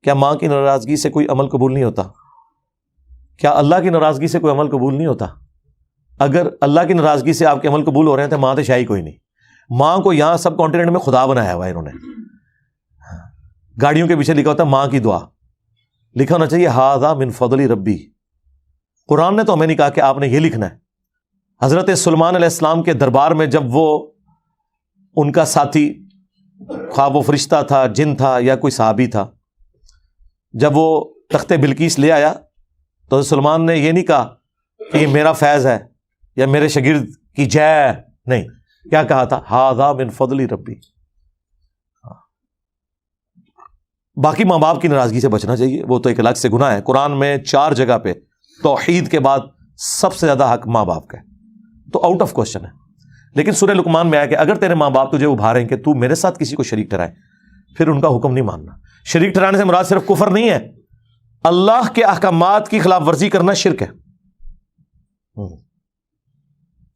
کیا ماں کی ناراضگی سے کوئی عمل قبول نہیں ہوتا؟ کیا اللہ کی ناراضگی سے کوئی عمل قبول نہیں ہوتا؟ اگر اللہ کی ناراضگی سے آپ کے عمل قبول ہو رہے ہیں تو ماں تو شاہی کوئی نہیں. ماں کو یہاں سب کانٹیننٹ میں خدا بنایا ہوا ہے انہوں نے. گاڑیوں کے پیچھے لکھا ہوتا ہے ماں کی دعا, لکھا ہونا چاہیے ھذا من فضل ربی. قرآن نے تو ہمیں نہیں کہا کہ آپ نے یہ لکھنا ہے. حضرت سلیمان علیہ السلام کے دربار میں جب وہ ان کا ساتھی, خواہ وہ فرشتہ تھا, جن تھا یا کوئی صحابی تھا, جب وہ تخت بلقیس لے آیا تو سلیمان نے یہ نہیں کہا کہ یہ میرا فیض ہے یا میرے شاگرد کی جے, نہیں, کیا کہا تھا؟ ھذا من فضل ربی. باقی ماں باپ کی ناراضگی سے بچنا چاہیے, وہ تو ایک الگ سے گناہ ہے. قرآن میں 4 جگہ پہ توحید کے بعد سب سے زیادہ حق ماں باپ کا ہے, تو آؤٹ آف کوشچن ہے. لیکن سورہ لقمان میں آیا کہ اگر تیرے ماں باپ تجھے ابھاریں کہ تو میرے ساتھ کسی کو شریک ٹھہرائے, پھر ان کا حکم نہیں ماننا. شریک ٹھہرانے سے مراد صرف کفر نہیں ہے, اللہ کے احکامات کی خلاف ورزی کرنا شرک ہے.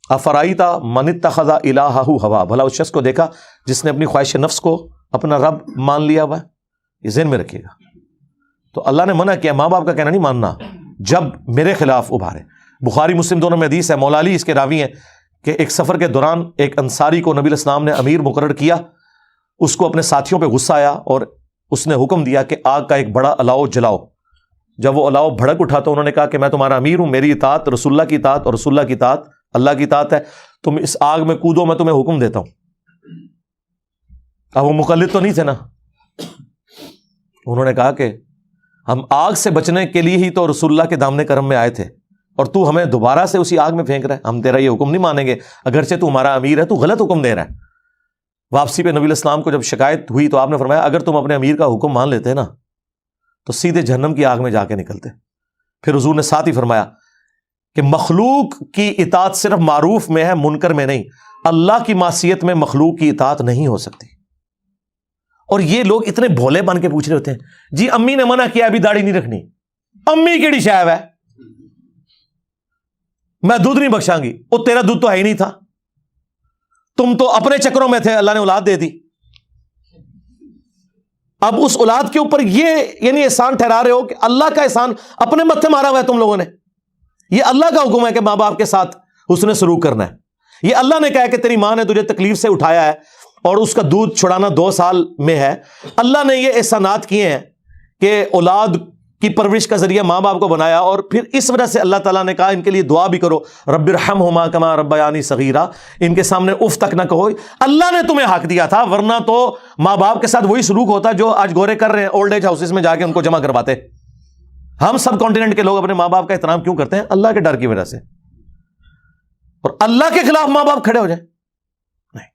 افرائیت من اتخذ الہہ ہوا, بھلا اس شخص کو دیکھا جس نے اپنی خواہش نفس کو اپنا رب مان لیا ہوا ہے. یہ ذہن میں رکھیے گا. تو اللہ نے منع کیا ماں باپ کا کہنا نہیں ماننا جب میرے خلاف ابھارے. بخاری مسلم دونوں میں حدیث ہے, مولا علی اس کے راوی ہیں, کہ ایک سفر کے دوران ایک انصاری کو نبی علیہ السلام نے امیر مقرر کیا. اس کو اپنے ساتھیوں پہ غصہ آیا اور اس نے حکم دیا کہ آگ کا ایک بڑا الاؤ جلاؤ. جب وہ الاؤ بھڑک اٹھا تو انہوں نے کہا کہ میں تمہارا امیر ہوں, میری اطاعت رسول اللہ کی اطاعت اور رسول اللہ کی اطاعت اللہ کی اطاعت ہے, تم اس آگ میں کودو, میں تمہیں حکم دیتا ہوں. اب وہ مقلد تو نہیں تھے نا, انہوں نے کہا کہ ہم آگ سے بچنے کے لیے ہی تو رسول اللہ کے دامن کرم میں آئے تھے, اور تو ہمیں دوبارہ سے اسی آگ میں پھینک رہا ہے, ہم تیرا یہ حکم نہیں مانیں گے, اگرچہ تو ہمارا امیر ہے, تو غلط حکم دے رہا ہے. واپسی پہ نبی علیہ السلام کو جب شکایت ہوئی تو آپ نے فرمایا اگر تم اپنے امیر کا حکم مان لیتے نا تو سیدھے جہنم کی آگ میں جا کے نکلتے. پھر حضور نے ساتھ ہی فرمایا کہ مخلوق کی اطاعت صرف معروف میں ہے, منکر میں نہیں. اللہ کی معصیت میں مخلوق کی اطاعت نہیں ہو سکتی. اور یہ لوگ اتنے بھولے بن کے پوچھ رہے ہوتے ہیں, جی امی نے منع کیا ابھی داڑھی نہیں رکھنی, امی کیڑی شاید ہے, میں دودھ نہیں بخشاں گی, وہ تیرا دودھ تو ہے ہی نہیں تھا, تم تو اپنے چکروں میں تھے, اللہ نے اولاد دے دی. اب اس اولاد کے اوپر یہ یعنی احسان ٹھہرا رہے ہو کہ اللہ کا احسان اپنے متھے مارا ہوا ہے تم لوگوں نے. یہ اللہ کا حکم ہے کہ ماں باپ کے ساتھ حسن سلوک کرنا ہے. یہ اللہ نے کہا کہ تیری ماں نے تجھے تکلیف سے اٹھایا ہے اور اس کا دودھ چھڑانا 2 سال میں ہے. اللہ نے یہ احسانات کیے ہیں کہ اولاد کی پرورش کا ذریعہ ماں باپ کو بنایا, اور پھر اس وجہ سے اللہ تعالیٰ نے کہا ان کے لیے دعا بھی کرو, رب ارحمہما کما ربیانی صغیرا, ان کے سامنے اف تک نہ کہو. اللہ نے تمہیں حق دیا تھا, ورنہ تو ماں باپ کے ساتھ وہی سلوک ہوتا جو آج گورے کر رہے ہیں, اولڈ ایج ہاؤسز میں جا کے ان کو جمع کرواتے. ہم سب کانٹیننٹ کے لوگ اپنے ماں باپ کا احترام کیوں کرتے ہیں؟ اللہ کے ڈر کی وجہ سے. اور اللہ کے خلاف ماں باپ کھڑے ہو جائیں نہیں,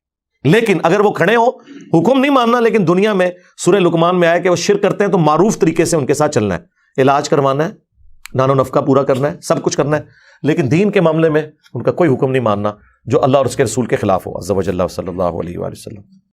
لیکن اگر وہ کھڑے ہو حکم نہیں ماننا. لیکن دنیا میں سورہ لقمان میں آیا کہ وہ شرک کرتے ہیں تو معروف طریقے سے ان کے ساتھ چلنا ہے, علاج کروانا ہے, نان و نفقہ پورا کرنا ہے, سب کچھ کرنا ہے, لیکن دین کے معاملے میں ان کا کوئی حکم نہیں ماننا جو اللہ اور اس کے رسول کے خلاف ہو. عز و جل صلی اللہ علیہ وآلہ وسلم.